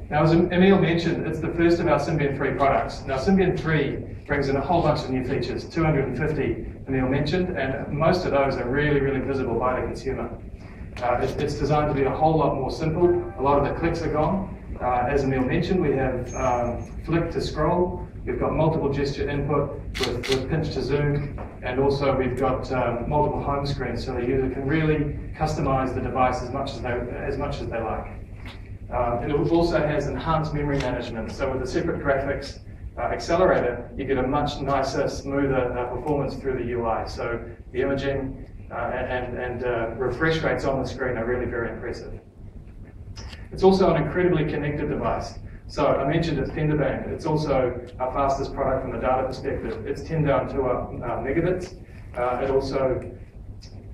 Now, as Emil mentioned, it's the first of our Symbian 3 products. Now, Symbian 3 brings in a whole bunch of new features, 250 Emil mentioned, and most of those are really, really visible by the consumer. It's designed to be a whole lot more simple. A lot of the clicks are gone. As Emil mentioned, we have flick to scroll. We've got multiple gesture input with pinch to zoom, and also we've got multiple home screens, so the user can really customize the device as much as they like. It also has enhanced memory management, so with a separate graphics accelerator, you get a much nicer, smoother performance through the UI. So the imaging and refresh rates on the screen are really very impressive. It's also an incredibly connected device. So I mentioned it's Penderbank. It's also our fastest product from a data perspective. It's 10 down to megabits. It also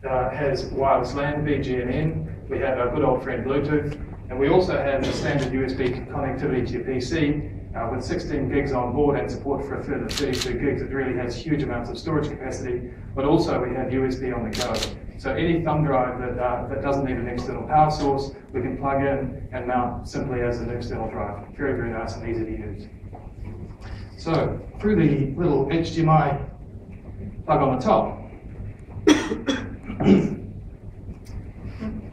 has wireless LAN, BGNN. We have our good old friend Bluetooth. And we also have the standard USB connectivity to your PC with 16 gigs on board and support for a further 32 gigs. It really has huge amounts of storage capacity, but also we have USB on the go. So any thumb drive that doesn't need an external power source, we can plug in and mount simply as an external drive. Very, very nice and easy to use. So through the little HDMI plug on the top,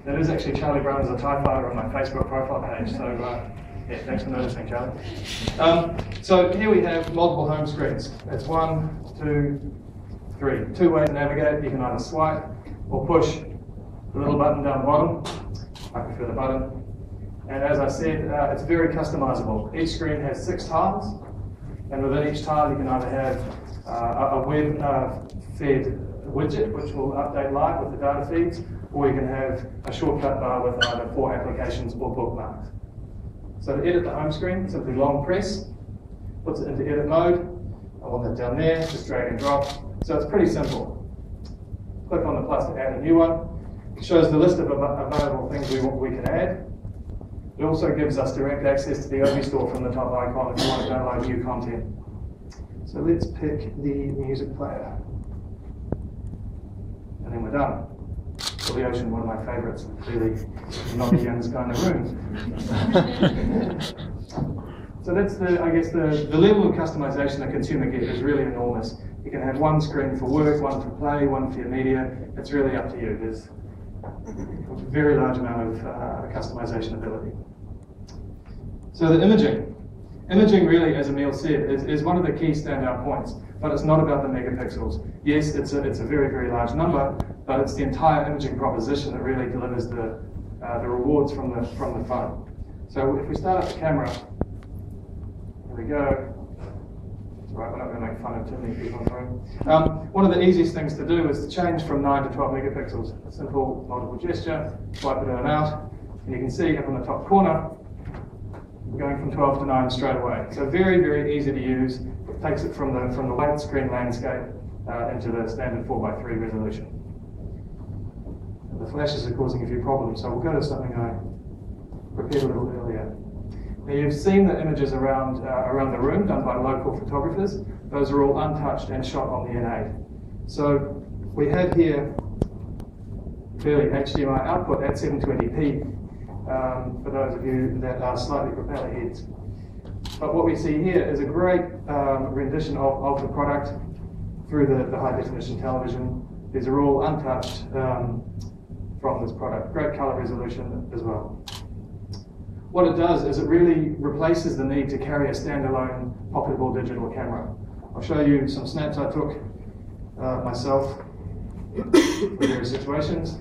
that is actually Charlie Brown as a TIE Fighter on my Facebook profile page, so yeah, thanks for noticing, Charlie. So here we have multiple home screens. It's 1, 2, 3. 2 ways to navigate. You can either swipe or push the little button down the bottom. I prefer the button. And as I said, it's very customizable. Each screen has 6 tiles, and within each tile you can either have a web-fed widget, which will update live with the data feeds, or you can have a shortcut bar with either 4 applications or bookmarks. So to edit the home screen, simply long press, puts it into edit mode. I want that down there, just drag and drop. So it's pretty simple. Click on the plus to add a new one. It shows the list of available things we can add. It also gives us direct access to the OV store from the top icon if you want to download new content. So let's pick the music player. And then we're done. The Ocean, one of my favourites, clearly not the youngest guy in the room. So that's the level of customization a consumer gets is really enormous. You can have one screen for work, one for play, one for your media. It's really up to you. There's a very large amount of customization ability. So the imaging. Imaging really, as Emil said, is one of the key standout points, but it's not about the megapixels. Yes, it's a very, very large number, but it's the entire imaging proposition that really delivers the rewards from the phone. So if we start up the camera, here we go. It's all right, we're not going to make fun of too many people in the room. One of the easiest things to do is to change from 9 to 12 megapixels. A simple multiple gesture, swipe it in and out, and you can see up in the top corner, we're going from 12 to 9 straight away. So very, very easy to use. It takes it from the white screen landscape into the standard 4:3 resolution. And the flashes are causing a few problems, so we'll go to something I prepared a little earlier. Now you've seen the images around the room done by local photographers. Those are all untouched and shot on the N8. So we have here clearly HDMI output at 720p for those of you that are slightly propeller heads. But what we see here is a great rendition of the product through the high definition television. These are all untouched from this product. Great color resolution as well. What it does is it really replaces the need to carry a standalone pocketable digital camera. I'll show you some snaps I took myself for various situations.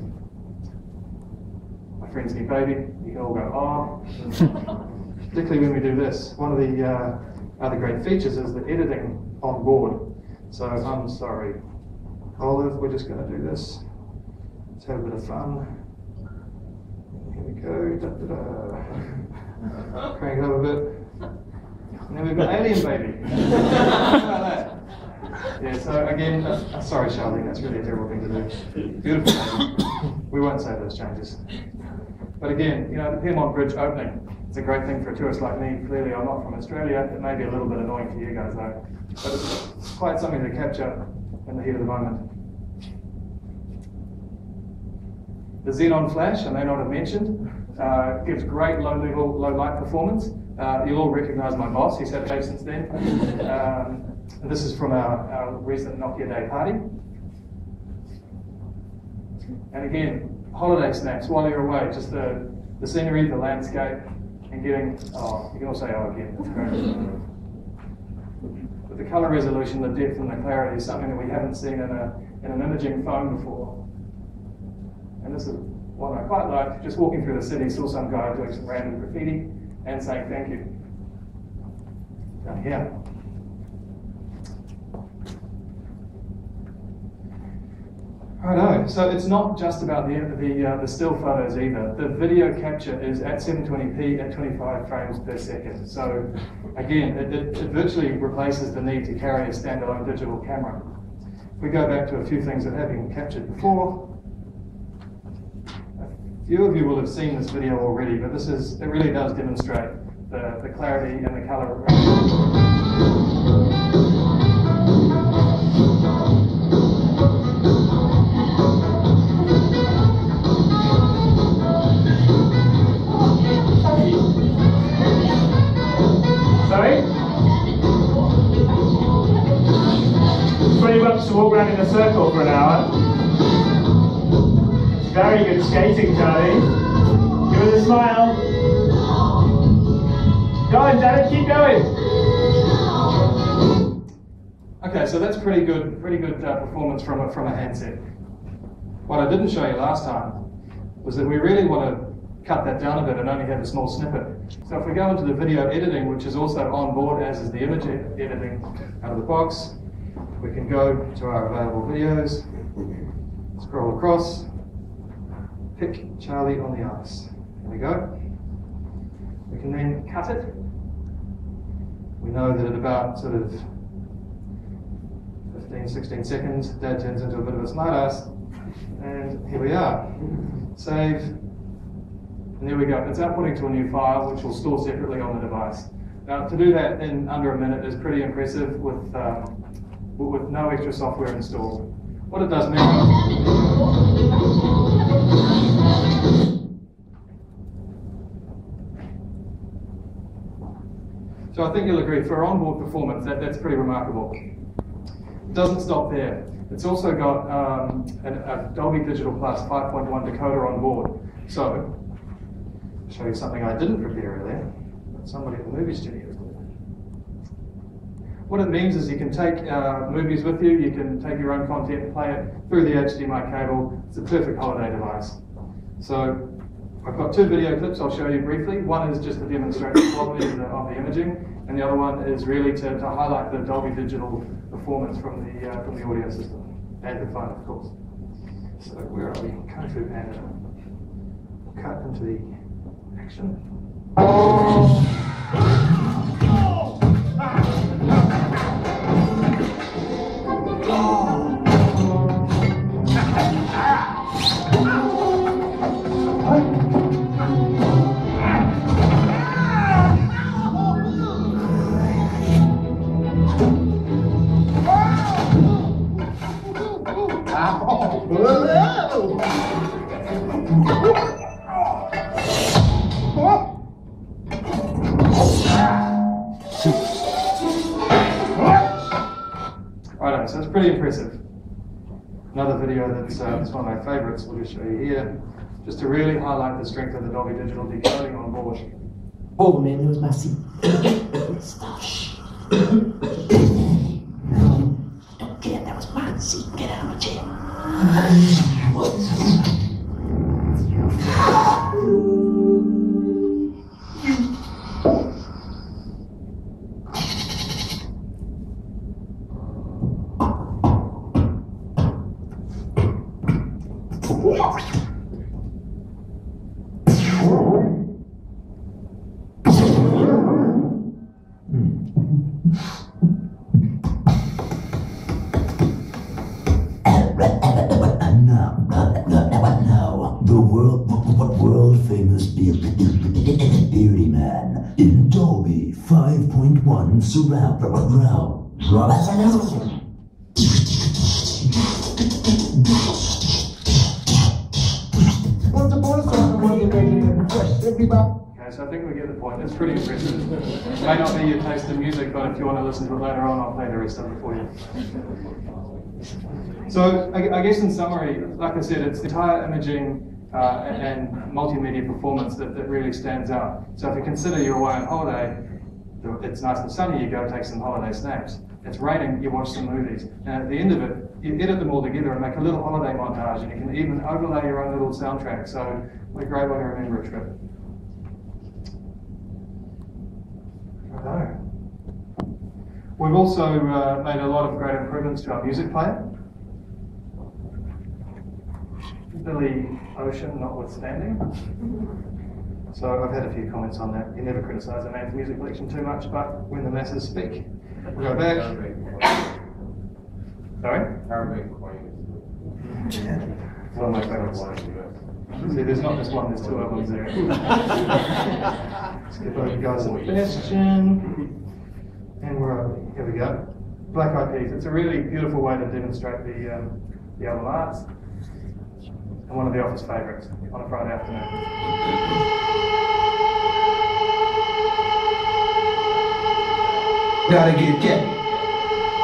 My friend's new baby, you can all go, oh. Particularly when we do this. One of the other great features is the editing on board. So I'm sorry, Olive, we're just going to do this. Let's have a bit of fun. Here we go. Da, da, da. Crank it up a bit. And then we've got Alien Baby. How about that? Yeah, so again, sorry Charlie, that's really a terrible thing to do. Beautiful baby. We won't say those changes. But again, you know, the Pyrmont Bridge opening, it's a great thing for a tourist like me. Clearly I'm not from Australia. It may be a little bit annoying for you guys though. But it's quite something to capture in the heat of the moment. The Xenon Flash, I may not have mentioned, gives great low light performance. You'll all recognise my boss, he's had page since then. And this is from our recent Nokia Day party. And again, holiday snaps while you're away, just the scenery, the landscape, and getting, you can also say again, that's great. But the colour resolution, the depth and the clarity is something that we haven't seen in an imaging phone before. And this is one I quite like, just walking through the city, saw some guy doing some random graffiti and saying thank you. Down here. Righto, so it's not just about the still photos either. The video capture is at 720p at 25 frames per second. So again, it virtually replaces the need to carry a standalone digital camera. If we go back to a few things that have been captured before, a few of you will have seen this video already, but it really does demonstrate the clarity and the color. To walk around in a circle for an hour. Very good skating, Charlie. Give it a smile. Go on, Janet, keep going. Okay, so that's pretty good performance from a handset. What I didn't show you last time was that we really want to cut that down a bit and only have a small snippet. So if we go into the video editing, which is also on board as is the image editing out of the box, we can go to our available videos, scroll across, pick Charlie on the ice. There we go. We can then cut it. We know that at about sort of 15, 16 seconds, Dad turns into a bit of a smartass. And here we are. Save. And there we go. It's outputting to a new file, which will store separately on the device. Now, to do that in under a minute is pretty impressive with no extra software installed. What it does now, so I think you'll agree, for onboard performance, that's pretty remarkable. It doesn't stop there. It's also got a Dolby Digital Plus 5.1 decoder on board. So, I'll show you something I didn't prepare earlier, but somebody at the movie studio did. What it means is you can take movies with you, you can take your own content and play it through the HDMI cable. It's a perfect holiday device. So I've got two video clips I'll show you briefly. One is just to demonstrate the quality of the imaging, and the other one is really to highlight the Dolby Digital performance from the audio system, and the phone, of course. So where are we? Kung Fu Panda. We'll cut into the action. Righto, so it's pretty impressive. Another video that's one of my favourites, we'll just show you here, just to really highlight the strength of the Dolby Digital decoding on board. Oh man, it was messy. Stash. Don't care, that was my seat. Get out of my chair. World-famous Beardy Man in Dolby 5.1 surround. Okay, so I think we get the point. It's pretty impressive. It may not be your taste in music, but if you want to listen to it later on, I'll play the rest of it for you. So I guess in summary, like I said, it's the entire imaging and multimedia performance that really stands out. So if you consider you're away on holiday, it's nice and sunny, you go take some holiday snaps. It's raining, you watch some movies. And at the end of it, you edit them all together and make a little holiday montage, and you can even overlay your own little soundtrack. So a great way to remember a trip. Righto. We've also made a lot of great improvements to our music player. Billy Ocean notwithstanding. So I've had a few comments on that. You never criticise a man's music collection too much, but when the masses speak. We'll go back. Sorry? One of my favourites. See, there's not just one, there's two of them there. Let's give those guys a Bastion. And here we go. Black Eyed Peas. It's a really beautiful way to demonstrate the album arts. And one of the Office favourites on a Friday afternoon. Gotta get get,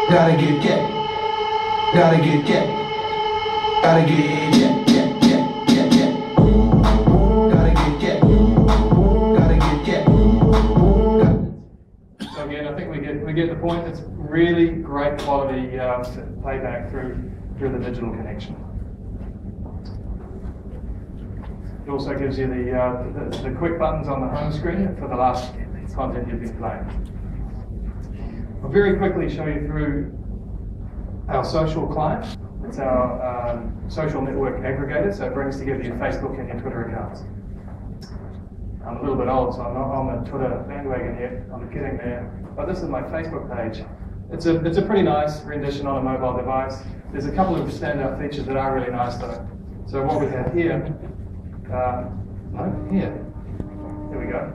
gotta get get, gotta get get, gotta get get, get, get, get, get. Gotta get get, gotta get get. So again, I think we get the point. It's really great quality playback through the digital connection. It also gives you the quick buttons on the home screen for the last content you've been playing. I'll very quickly show you through our social client. It's our social network aggregator, so it brings together your Facebook and your Twitter accounts. I'm a little bit old, so I'm not on the Twitter bandwagon yet. I'm getting there. But this is my Facebook page. It's a pretty nice rendition on a mobile device. There's a couple of standout features that are really nice though. So what we have here, here we go.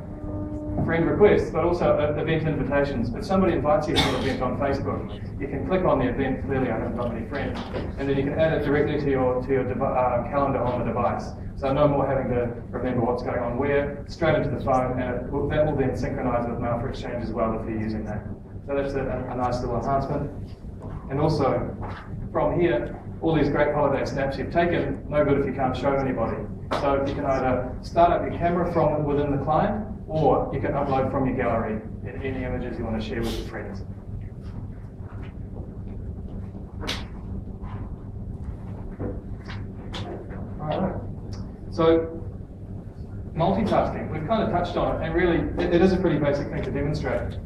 Friend requests, but also event invitations. If somebody invites you to an event on Facebook, you can click on the event. Clearly, I haven't got any friends, and then you can add it directly to your calendar on the device. So no more having to remember what's going on where. Straight into the phone, and that will then synchronize with Mail for Exchange as well if you're using that. So that's a nice little enhancement. And also, from here, all these great holiday snaps you've taken, no good if you can't show anybody. So you can either start up your camera from within the client, or you can upload from your gallery in any images you want to share with your friends. Alright, so multitasking, we've kind of touched on it, and really it is a pretty basic thing to demonstrate.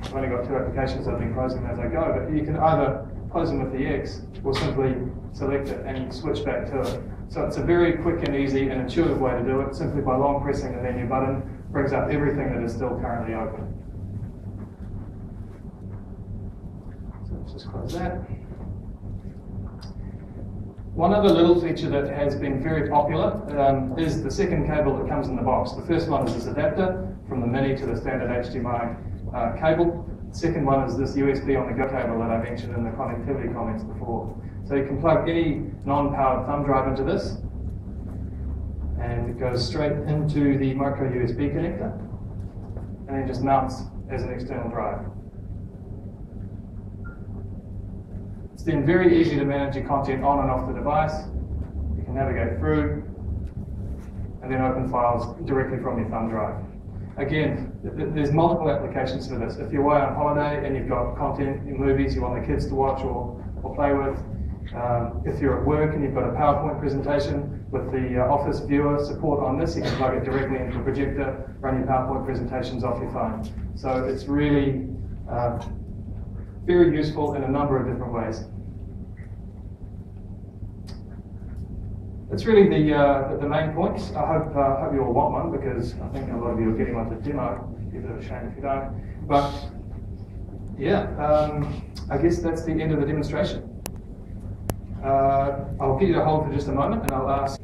I've only got two applications I've been closing as I go, but you can either close them with the X or simply select it and switch back to it. So it's a very quick and easy and intuitive way to do it, simply by long pressing the menu button. Brings up everything that is still currently open. So let's just close that. One other little feature that has been very popular is the second cable that comes in the box. The first one is this adapter from the mini to the standard HDMI cable. The second one is this USB on the go cable that I mentioned in the connectivity comments before. So you can plug any non-powered thumb drive into this, and it goes straight into the micro USB connector, and then just mounts as an external drive. It's then very easy to manage your content on and off the device. You can navigate through, and then open files directly from your thumb drive. Again, there's multiple applications for this. If you're away on holiday and you've got content, movies you want the kids to watch or play with, if you're at work and you've got a PowerPoint presentation with the Office viewer support on this, you can plug it directly into the projector, run your PowerPoint presentations off your phone. So it's really very useful in a number of different ways. That's really the main points. I hope you all want one, because I think a lot of you are getting one to demo. It'd be a bit of a shame if you don't. But yeah, I guess that's the end of the demonstration. I'll get you to hold for just a moment, and I'll ask